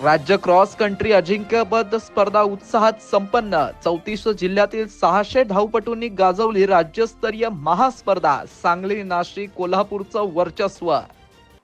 राज्य cross country अजिंक्यपद स्पर्धा उत्साहात संपन्न। 34 जिल्ह्यातील 600 धावपटूंनी गाजवली राज्यस्तरीय महास्पर्धा। सांगली, नाशिक, कोल्हापूरचं वर्चस्व।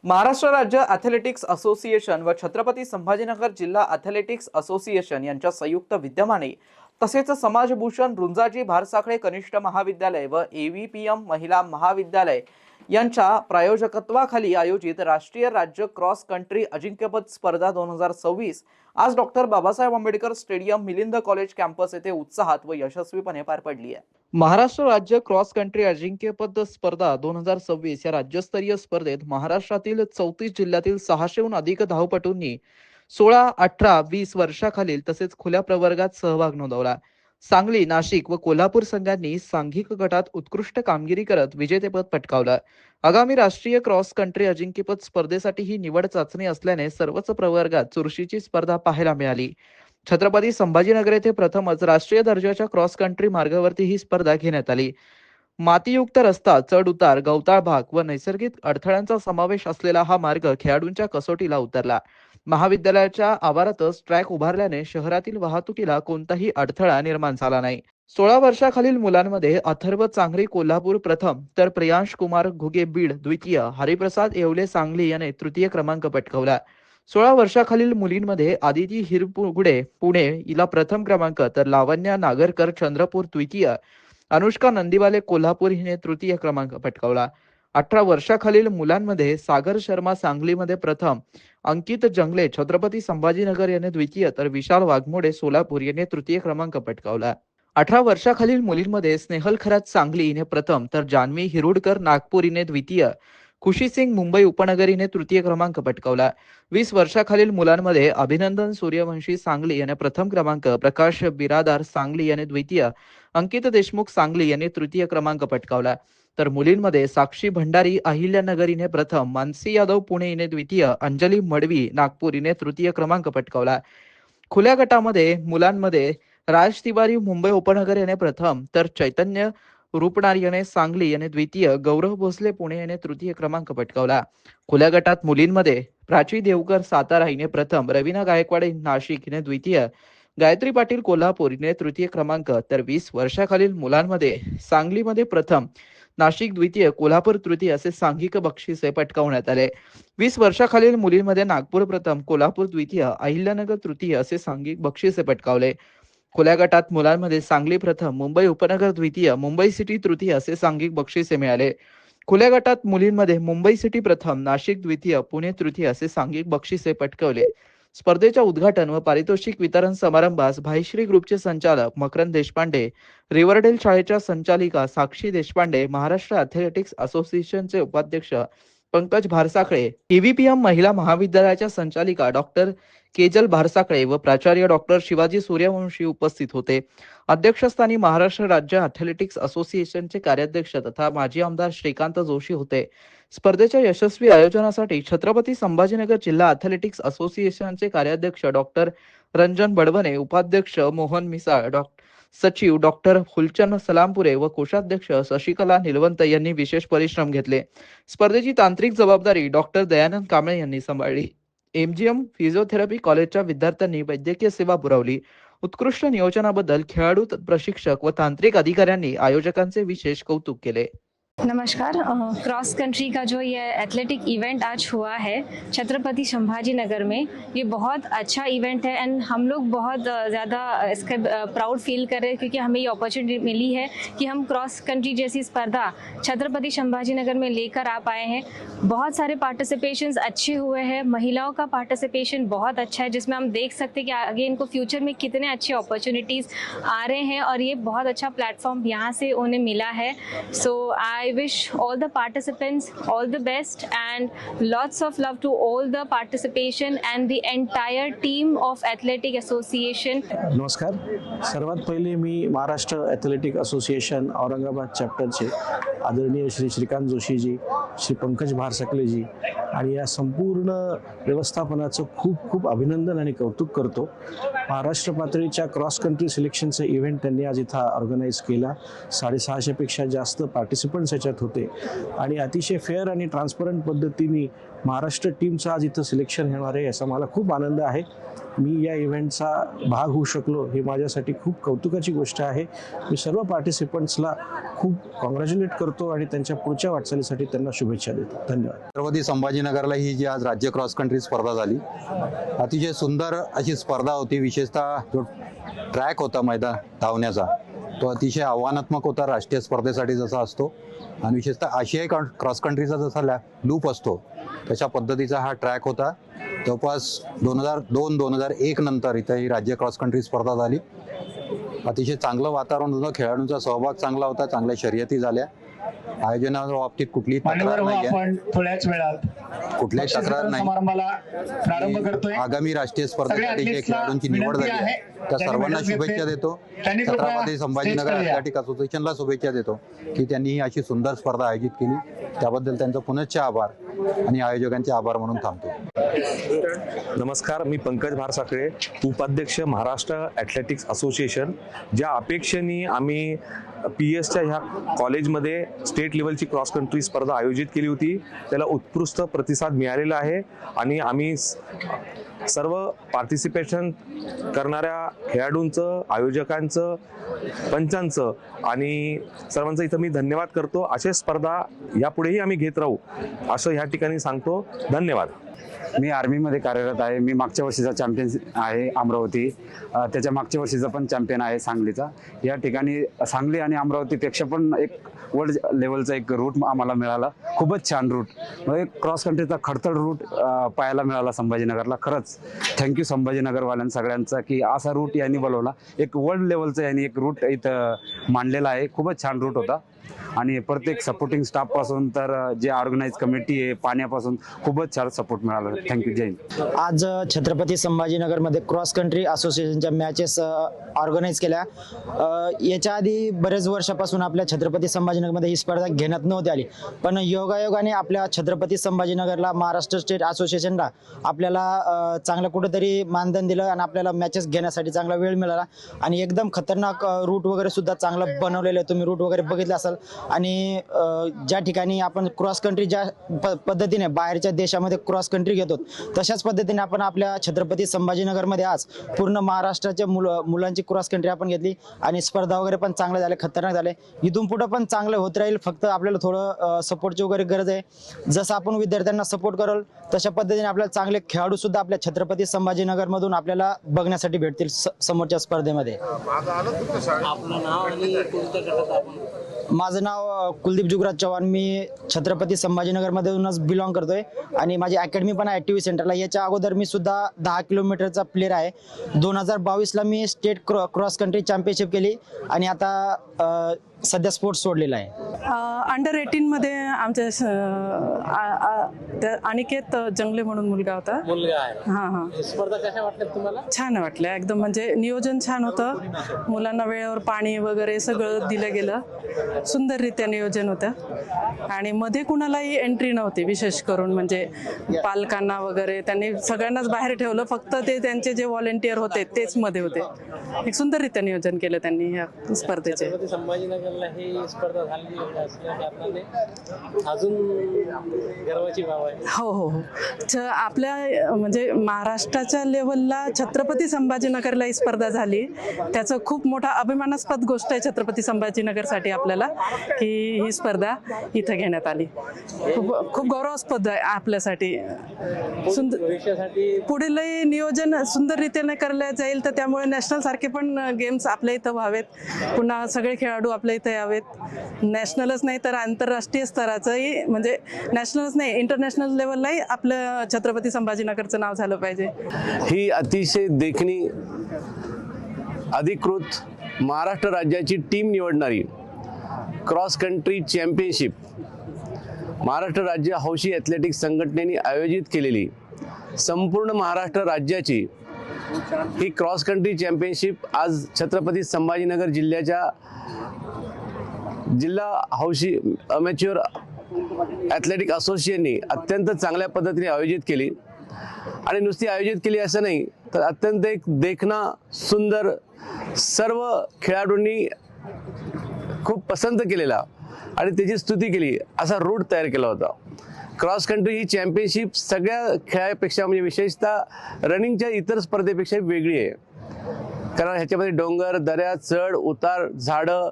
महाराष्ट्र राज्य ॲथलेटिक्स असोसिएशन व छत्रपती संभाजीनगर जिल्हा ॲथलेटिक्स असोसिएशन यांच्या संयुक्त विद्यमाने तसेच समाजभूषण रुंजाजी भारसाखळे कनिष्ठ महाविद्यालय व AVPM महिला महाविद्यालय यांच्या प्रायोजकत्वाखाली आयोजित राष्ट्रीय राज्य क्रॉस कंट्री अजिंक्यपद स्पर्धा 2026 आज doctor Babasaheb Ambedkar stadium Milind college campus येथे उत्साहात व यशस्वीपणे पार पडली आहे। महाराष्ट्र राज्य क्रॉस कंट्री अजिंक्यपद स्पर्धा 2026 या राज्यस्तरीय स्पर्धेत महाराष्ट्रातील 34 जिल्ह्यातील 600हून अधिक धावपटूंनी 16, 18, 20 वर्षाखालील तसेच खुल्या प्रवर्गात सहभाग नोंदवला। सांगली, नाशिक व कोल्हापूर संघांनी सांघिक गटात उत्कृष्ट कामगिरी करत विजेतेपद पटकावलं। आगामी राष्ट्रीय क्रॉस कंट्री अजिंक्यपद स्पर्धेसाठी ही निवड चाचणी असल्याने सर्वच प्रवर्गात चुरशीची स्पर्धा पाहायला मिळाली। छत्रपती संभाजीनगर येथे प्रथमच राष्ट्रीय दर्जाच्या क्रॉस कंट्री मार्गावरती ही स्पर्धा घेण्यात आली। मातीयुक्त रस्ता, चढ उतार, गवताळ भाग व नैसर्गिक अडथळ्यांचा समावेश असलेला हा मार्ग खेळाडूंच्या कसोटीला उतरला। महाविद्यालयाच्या आवारातच ट्रॅक उभारल्याने शहरातील वाहतुकीला कोणताही अडथळा निर्माण झाला नाही। 16 वर्षाखालील मुलांमध्ये अथर्व चांगरी कोल्हापूर प्रथम, तर प्रियांश कुमार घुगे बीड द्वितीय, हरिप्रसाद येवले सांगली याने तृतीय क्रमांक पटकावला। 16 वर्षाखालील मुलींमध्ये आदिती हिरपुगडे पुणे हिला प्रथम क्रमांक, तर लावण्या नागरकर चंद्रपूर द्वितीय, अनुष्का नंदीवाले कोल्हापूर हिने तृतीय क्रमांक पटकावला। 18 वर्षाखालील मुलांमध्ये सागर शर्मा सांगलीमध्ये प्रथम, अंकित जंगले छत्रपती संभाजीनगर याने द्वितीय, तर विशाल वाघमोडे सोलापूर याने तृतीय क्रमांक पटकावला। 18 वर्षाखालील मुलींमध्ये स्नेहल खरात सांगली हिने प्रथम, तर जान्हवी हिरुडकर नागपूर हिने द्वितीय, खुशी सिंग मुंबई उपनगर हिने तृतीय क्रमांक पटकावला। 20 वर्षाखालील मुलांमध्ये अभिनंदन सूर्यवंशी सांगली याने प्रथम क्रमांक, प्रकाश बिरादार सांगली याने द्वितीय, अंकित देशमुख सांगली याने तृतीय क्रमांक पटकावला। तर मुलींमध्ये साक्षी भंडारी अहिल्यानगर हिने प्रथम, मानसी यादव पुणे हिने द्वितीय, अंजली मडवी नागपूर हिने तृतीय क्रमांक पटकावला। खुल्या गटामध्ये मुलांमध्ये राज तिवारी मुंबई उपनगर याने प्रथम, तर चैतन्य रूपनार याने सांगली याने द्वितीय, गौरव भोसले पुणे याने तृतीय क्रमांक पटकावला। खुल्या गटात मुलींमध्ये प्राची देवकर सातारा हिने प्रथम, रवीना गायकवाड नाशिक हिने द्वितीय, गायत्री पाटील कोल्हापूर हिने तृतीय क्रमांक, तर 20 वर्षाखालील मुलांमध्ये सांगलीमध्ये प्रथम, नाशिक द्वितीय, कोल्हापूर तृतीय असे सांघिक बक्षिसे पटकावण्यात आले। 20 वर्षाखालील मुलींमध्ये नागपूर प्रथम, कोल्हापूर द्वितीय, अहिल्यानगर तृतीय असे सांघिक बक्षिसे पटकावले। खुल्या गटात मुलांमध्ये सांगली प्रथम, मुंबई उपनगर द्वितीय, मुंबई सिटी तृतीय असे सांघिक बक्षिसे मिळाले। खुल्या गटात मुलींमध्ये मुंबई सिटी प्रथम, नाशिक द्वितीय, पुणे तृतीय असे सांघिक बक्षिसे पटकावले। स्पर्धेच्या उद्घाटन व पारितोषिक वितरण समारंभास भाईश्री ग्रुपचे संचालक मकरंद देशपांडे, रिव्हरडेल शाळेच्या संचालिका साक्षी देशपांडे, महाराष्ट्र ॲथलेटिक्स असोसिएशनचे उपाध्यक्ष पंकज भारसाखळे, AVPM महिला महाविद्यालयाच्या संचालिका डॉक्टर केजल भारसाखळे व प्राचार्य डॉक्टर शिवाजी सूर्यवंशी उपस्थित होते। अध्यक्षस्थानी महाराष्ट्र राज्य ॲथलेटिक्स असोसिएशनचे कार्याध्यक्ष तथा माजी आमदार श्रीकांत जोशी होते। स्पर्धेच्या यशस्वी आयोजनासाठी छत्रपती संभाजीनगर जिल्हा ॲथलेटिक्स असोसिएशनचे कार्याध्यक्ष डॉक्टर रंजन बडवणे, उपाध्यक्ष मोहन मिसाळ, सचिव डॉक्टर फुलचंद सलामपुरे व कोषाध्यक्ष शशिकला निलवंत यांनी विशेष परिश्रम घेतले। स्पर्धेची तांत्रिक जबाबदारी डॉक्टर दयानंद कांबळे यांनी सांभाळली। MGM फिजिओथेरपी कॉलेजच्या विद्यार्थ्यांनी वैद्यकीय सेवा पुरवली। उत्कृष्ट नियोजनाबद्दल खेळाडू, प्रशिक्षक व तांत्रिक अधिकाऱ्यांनी आयोजकांचे विशेष कौतुक केले। नमस्कार। क्रॉस कंट्री का जो ये एथलेटिक इवेंट आज हुआ है छत्रपति संभाजी नगर में, ये बहुत अच्छा इवेंट है एंड हम लोग बहुत ज़्यादा इसके प्राउड फील कर रहे हैं क्योंकि हमें ये अपॉर्चुनिटी मिली है कि हम क्रॉस कंट्री जैसी स्पर्धा छत्रपति संभाजी नगर में लेकर आ पाए हैं। बहुत सारे पार्टिसिपेशंस अच्छे हुए हैं, महिलाओं का पार्टिसिपेशन बहुत अच्छा है जिसमें हम देख सकते हैं कि आगे इनको फ्यूचर में कितने अच्छे अपॉर्चुनिटीज़ आ रहे हैं और ये बहुत अच्छा प्लेटफॉर्म यहाँ से उन्हें मिला है। So I wish all the participants all the best and lots of love to all the participation and the entire team of Athletic Association. नमस्कार। सर्वात पहिले मी महाराष्ट्र ॲथलेटिक असोसिएशन औरंगाबाद चॅप्टरचे आदरणीय श्री श्रीकांत जोशीजी, श्री पंकज भारसाखळेजी आणि या संपूर्ण व्यवस्थापनाचं खूप खूप अभिनंदन आणि कौतुक करतो। महाराष्ट्र पातळीच्या क्रॉस कंट्री सिलेक्शनचं इव्हेंट त्यांनी आज इथं ऑर्गनाईज केला। 650 पेक्षा जास्त पार्टिसिपंट्स याच्यात होते आणि अतिशय फेअर आणि ट्रान्सपरंट पद्धतीने महाराष्ट्र टीमचं आज इथं सिलेक्शन होणार आहे याचा मला खूप आनंद आहे. मी या इव्हेंटचा भाग होऊ शकलो हे माझ्यासाठी खूप कौतुकाची गोष्ट आहे. मी सर्व पार्टिसिपंट्सला खूप कॉंग्रॅच्युलेट करतो आणि त्यांच्या पुढच्या वाटचालीसाठी त्यांना शुभेच्छा देतो. धन्यवाद. छत्रपती संभाजीनगरला ही जी आज राज्य क्रॉस कंट्री स्पर्धा झाली, अतिशय सुंदर अशी स्पर्धा होती. विशेषतः जो ट्रॅक होता मैदान धावण्याचा तो अतिशय आव्हानात्मक होता राष्ट्रीय स्पर्धेसाठी जसा असतो, आणि विशेषतः आशियाई क्रॉस कंट्रीचा जसा लूप असतो तशा पद्धतीचा हा ट्रॅक होता. जवळपास 2002-2001 नंतर इथं ही राज्य क्रॉस कंट्री स्पर्धा झाली. अतिशय चांगलं वातावरण होतं, खेळाडूंचा सहभाग चांगला होता, चांगल्या शर्यती झाल्या. आयोजनाच्या बाबतीत कुठलीही तक्रार नाही आहे, थोड्याच वेळात कुठल्याही तक्रार नाही. समारंभाला प्रारंभ करतोय. आगामी राष्ट्रीय स्पर्धेसाठी जे खेळाडूंची निवड झाली आहे त्या सर्वांना शुभेच्छा देतो. छत्रपती संभाजीनगर ॲथलेटिक असोसिएशनला शुभेच्छा देतो की त्यांनी ही अशी सुंदर स्पर्धा आयोजित केली. त्याबद्दल त्यांचा पुनश्च आभार आणि आयोजकांचे आभार म्हणून थांबतो. नमस्कार, मी पंकज भारसाखळे, उपाध्यक्ष महाराष्ट्र ॲथलेटिक्स असोसिएशन. ज्या अपेक्षेने आम्ही PS-च्या ह्या कॉलेजमध्ये स्टेट लेवलची क्रॉस कंट्री स्पर्धा आयोजित केली होती त्याला उत्कृष्ट प्रतिसाद मिळालेला आहे आणि आम्ही सर्व पार्टिसिपेशन करणाऱ्या खेळाडूंचं, आयोजकांचं, पंचांचं आणि सर्वांचं इथं मी धन्यवाद करतो. अशा स्पर्धा यापुढेही आम्ही घेत राहू असं ह्या ठिकाणी सांगतो. धन्यवाद. मी आर्मीमध्ये कार्यरत आहे. मी मागच्या वर्षीचा चॅम्पियन आहे अमरावती, त्याच्या मागच्या वर्षीचा पण चॅम्पियन आहे सांगलीचा. या ठिकाणी सांगली आणि अमरावतीपेक्षा पण एक वर्ल्ड लेवलचा एक रूट आम्हाला मिळाला. खूपच छान रूट, म्हणजे क्रॉस कंट्रीचा खडतर रूट पाहायला मिळाला संभाजीनगरला. खरंच थँक्यू संभाजीनगरवाल्यांना सगळ्यांचा की असा रूट यांनी बोलवला. एक वर्ल्ड लेवलचा यांनी एक रूट इथं मांडलेला आहे. खूपच छान रूट होता आणि प्रत्येक सपोर्टिंग स्टाफपासून तर जे ऑर्गनाईज कमिटी आहे पाण्यापासून खूपच छान सपोर्ट मिळाला. थँक्यू. जय हिंद. आज छत्रपती संभाजीनगरमध्ये क्रॉस कंट्री असोसिएशनच्या मॅचेस ऑर्गनाईज केल्या. याच्या आधी बरेच वर्षापासून आपल्या छत्रपती संभाजीनगरमध्ये ही स्पर्धा घेण्यात नव्हती आली, पण योगायोगाने आपल्या छत्रपती संभाजीनगरला महाराष्ट्र स्टेट असोसिएशनला आपल्याला चांगलं कुठंतरी मानधन दिलं आणि आपल्याला मॅचेस घेण्यासाठी चांगला वेळ मिळाला. आणि एकदम खतरनाक रूट वगैरे सुद्धा चांगलं बनवलेलं आहे. तुम्ही रूट वगैरे बघितलं असाल. आणि ज्या ठिकाणी आपण क्रॉस कंट्री ज्या पद्धतीने बाहेरच्या देशामध्ये क्रॉस कंट्री घेतो तशाच पद्धतीने आपण आपल्या छत्रपती संभाजीनगरमध्ये आज पूर्ण महाराष्ट्राच्या मुलांची क्रॉस कंट्री आपण घेतली आणि स्पर्धा वगैरे पण चांगले झाले, खतरनाक झाले. इथून पुढे पण चांगलं होत राहील. फक्त आपल्याला थोडं सपोर्टची वगैरे गरज आहे. जसं आपण विद्यार्थ्यांना सपोर्ट कराल तशा पद्धतीने आपल्याला चांगले खेळाडू सुद्धा आपल्या छत्रपती संभाजीनगरमधून आपल्याला बघण्यासाठी भेटतील समोरच्या स्पर्धेमध्ये. माझं नाव कुलदीप जुगराज चव्हाण. मी छत्रपती संभाजीनगरमधूनच बिलॉंग करतोय आणि माझी अकॅडमी पण आहे TV सेंटरला. याच्या अगोदर मी सुद्धा 10 किलोमीटरचा प्लेअर आहे. 2022ला मी स्टेट क्रॉस कंट्री चॅम्पियनशिप केली आणि आता सध्या स्पोर्ट्स सोडलेला आहे. अंडर 18 मध्ये आमच्या अनिकेत जंगले म्हणून मुलगा होता. स्पर्धा कशा वाटल्या तुम्हाला? छान वाटल्या एकदम. म्हणजे नियोजन छान होतं. मुलांना वेळेवर पाणी वगैरे सगळं दिलं गेलं. सुंदररित्या नियोजन होतं आणि मध्ये कुणालाही एंट्री नव्हती. विशेष करून म्हणजे पालकांना वगैरे त्यांनी सगळ्यांनाच बाहेर ठेवलं. फक्त ते त्यांचे जे व्हॉलेंटियर होते तेच मध्ये होते. एक सुंदररित्या नियोजन केलं त्यांनी या स्पर्धेचे. संभाजीनगरला ही स्पर्धा झाली असल्या कारणाने अजून गर्वाची बाब आहे. हो हो हो. आपल्या म्हणजे महाराष्ट्राच्या लेवलला छत्रपती संभाजीनगरला ही स्पर्धा झाली त्याचं खूप मोठा अभिमानास्पद गोष्ट आहे छत्रपती संभाजीनगरसाठी आपल्याला की ही स्पर्धा इथं घेण्यात आली. खूप गौरवास्पद आहे आपल्यासाठी. भविष्यासाठी पुढीलही नियोजन सुंदररीतीने करले जाईल तर त्यामुळे नॅशनल सारखे पण गेम्स आपल्या इथं व्हावेत. पुन्हा सगळे खेळाडू आपल्या इथं यावेत. नॅशनलच नाही तर आंतरराष्ट्रीय स्तराचंही म्हणजे नॅशनलच नाही इंटरनॅशनल लेवललाही आपलं छत्रपती संभाजीनगरचं नाव झालं पाहिजे. ही अतिशय देखणी अधिकृत महाराष्ट्र राज्याची टीम निवडणारी क्रॉस कंट्री चॅम्पियनशिप महाराष्ट्र राज्य हौशी ॲथलेटिक्स संघटनेने आयोजित केलेली संपूर्ण महाराष्ट्र राज्याची ही क्रॉस कंट्री चॅम्पियनशिप आज छत्रपती संभाजीनगर जिल्ह्याच्या जिल्हा हौशी अमॅच्युअर ॲथलेटिक असोसिएशनने अत्यंत चांगल्या पद्धतीने आयोजित केली. आणि नुसती आयोजित केली असं नाही तर अत्यंत एक देखणा सुंदर सर्व खेळाडूंनी खूप पसंत केलेला आणि त्याची स्तुती केली, असा रूट तयार केला होता. क्रॉस कंट्री ही चॅम्पियनशिप सगळ्या खेळापेक्षा म्हणजे विशेषतः रनिंगच्या इतर स्पर्धेपेक्षा वेगळी आहे. कारण ह्याच्यामध्ये डोंगर, दऱ्या, चढ उतार, झाडं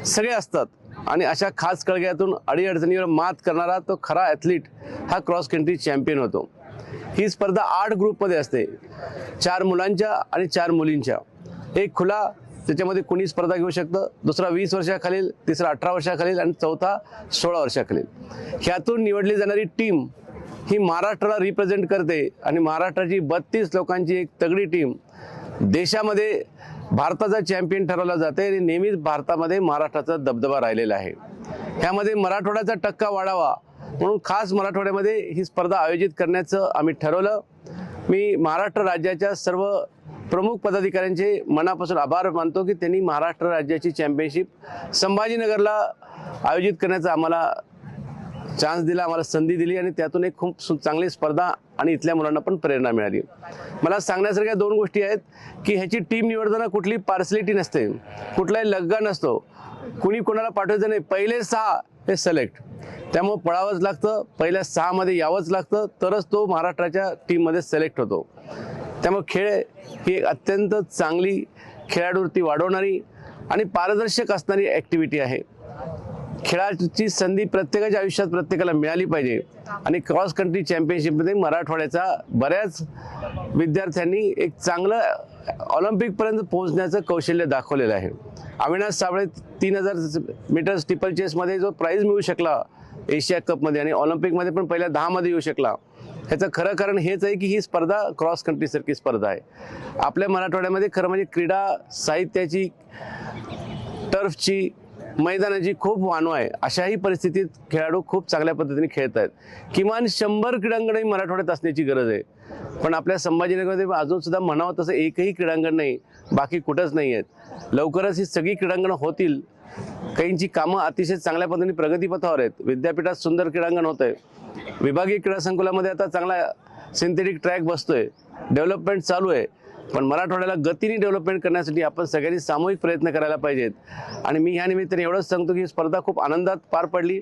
सगळे असतात आणि अशा खास कळग्यातून अडीअडचणीवर मात करणारा तो खरा ॲथलीट हा क्रॉस कंट्री चॅम्पियन होतो. ही स्पर्धा 8 ग्रुपमध्ये असते, 4 मुलांच्या आणि 4 मुलींच्या. एक खुला, त्याच्यामध्ये कुणी स्पर्धा घेऊ शकतं, दुसरा 20 वर्षाखालील, तिसरा 18 वर्षाखालील आणि चौथा 16 वर्षाखालील. ह्यातून निवडली जाणारी टीम ही महाराष्ट्राला रिप्रेझेंट करते आणि महाराष्ट्राची 32 लोकांची एक तगडी टीम देशामध्ये भारताचा चॅम्पियन ठरवला जाते आणि नेहमीच भारतामध्ये महाराष्ट्राचा दबदबा राहिलेला आहे. ह्यामध्ये मराठवाड्याचा टक्का वाढावा म्हणून खास मराठवाड्यामध्ये ही स्पर्धा आयोजित करण्याचं आम्ही ठरवलं. मी महाराष्ट्र राज्याच्या सर्व प्रमुख पदाधिकाऱ्यांचे मनापासून आभार मानतो की त्यांनी महाराष्ट्र राज्याची चॅम्पियनशिप संभाजीनगरला आयोजित करण्याचा आम्हाला चान्स दिला, आम्हाला संधी दिली आणि त्यातून एक खूप चांगली स्पर्धा आणि इथल्या मुलांना पण प्रेरणा मिळाली. मला सांगण्यासारख्या 2 गोष्टी आहेत की ह्याची टीम निवडताना कुठली पार्सलिटी नसते, कुठलाही लग्गा नसतो, कुणी कोणाला पाठवायचं नाही. पहिले 6 हे सिलेक्ट, त्यामुळे पळावंच लागतं, पहिल्या 6 मध्ये यावंच लागतं, तरच तो महाराष्ट्राच्या टीममध्ये सिलेक्ट होतो. त्यामुळे खेळ ही एक अत्यंत चांगली खेळाडूवृत्ती वाढवणारी आणि पारदर्शक असणारी ॲक्टिव्हिटी आहे. खेळाची संधी प्रत्येकाच्या आयुष्यात प्रत्येकाला मिळाली पाहिजे आणि क्रॉस कंट्री चॅम्पियनशिपमध्ये मराठवाड्याचा बऱ्याच विद्यार्थ्यांनी एक चांगलं ऑलिम्पिकपर्यंत पोहोचण्याचं कौशल्य दाखवलेलं आहे. अविनाश साबळे 3000 मीटर स्टिपल चेसमध्ये जो प्राईज मिळू शकला एशिया कपमध्ये आणि ऑलिम्पिकमध्ये पण पहिल्या 10 मध्ये येऊ शकला, ह्याचं खरं कारण हेच आहे की ही स्पर्धा क्रॉस कंट्रीसारखी स्पर्धा आहे. आपल्या मराठवाड्यामध्ये खरं म्हणजे क्रीडा साहित्याची, टर्फची, मैदानाची खूप वानवा आहे. अशाही परिस्थितीत खेळाडू खूप चांगल्या पद्धतीने खेळत आहेत. किमान 100 क्रीडांगणही मराठवाड्यात असण्याची गरज आहे. पण आपल्या संभाजीनगरमध्ये अजून सुद्धा म्हणावं तसं एकही क्रीडांगण नाही, बाकी कुठंच नाही आहेत. लवकरच ही सगळी क्रीडांगणं होतील. काहींची कामं अतिशय चांगल्या पद्धतीने प्रगतीपथावर आहेत. विद्यापीठात सुंदर क्रीडांगण होत आहे. विभागीय क्रीडा संकुलामध्ये आता चांगला सिंथेटिक ट्रॅक बसतोय, डेव्हलपमेंट चालू आहे. पण मराठवाड्याला गतीने डेव्हलपमेंट करण्यासाठी आपण सगळ्यांनी सामूहिक प्रयत्न करायला पाहिजेत. आणि मी ह्या निमित्ताने एवढंच सांगतो की ही स्पर्धा खूप आनंदात पार पडली.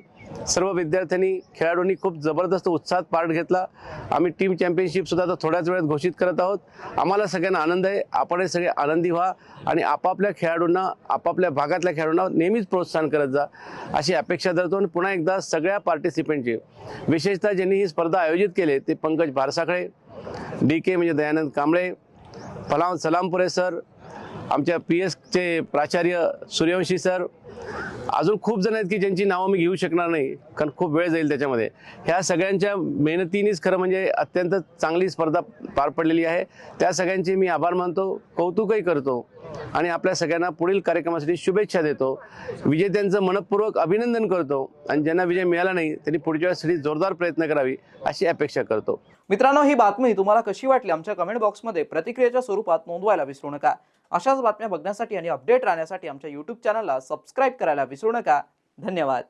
सर्व विद्यार्थ्यांनी, खेळाडूंनी खूप जबरदस्त उत्साहात पार्ट घेतला. आम्ही टीम चॅम्पियनशिप सुद्धा आता थोड्याच वेळात घोषित करत आहोत. आम्हाला सगळ्यांना आनंद आहे. आपण सगळे आनंदी व्हा आणि आपापल्या खेळाडूंना, आपापल्या भागातल्या खेळाडूंना नेहमीच प्रोत्साहन करत जा अशी अपेक्षा धरतो. आणि पुन्हा एकदा सगळ्या पार्टिसिपेंटची, विशेषतः ज्यांनी ही स्पर्धा आयोजित केली ते पंकज भारसाखळे, DK म्हणजे दयानंद कांबळे, सलामपुरे सर, आमच्या PS चे प्राचार्य सूर्यवंशी सर, अजून खूप जण आहेत की ज्यांची नावं मी घेऊ शकणार नाही कारण खूप वेळ जाईल त्याच्यामध्ये. ह्या सगळ्यांच्या मेहनतीनेच खरं म्हणजे अत्यंत चांगली स्पर्धा पार पडलेली आहे. त्या सगळ्यांचे मी आभार मानतो, कौतुकही करतो आणि आपल्या सगळ्यांना पुढील कार्यक्रमासाठी शुभेच्छा देतो. विजेत्यांचं मनपूर्वक अभिनंदन करतो आणि ज्यांना विजय मिळाला नाही त्यांनी पुढच्या वेळेसाठी जोरदार प्रयत्न करावी अशी अपेक्षा करतो. मित्रांनो, ही बातमी तुम्हाला कशी वाटली आमच्या कमेंट बॉक्समध्ये प्रतिक्रियेच्या स्वरूपात नोंदवायला विसरू नका. अशाच बातम्या बघण्यासाठी आणि अपडेट राहण्यासाठी आमच्या YouTube चॅनलला सबस्क्राईब करायला विसरू नका. धन्यवाद.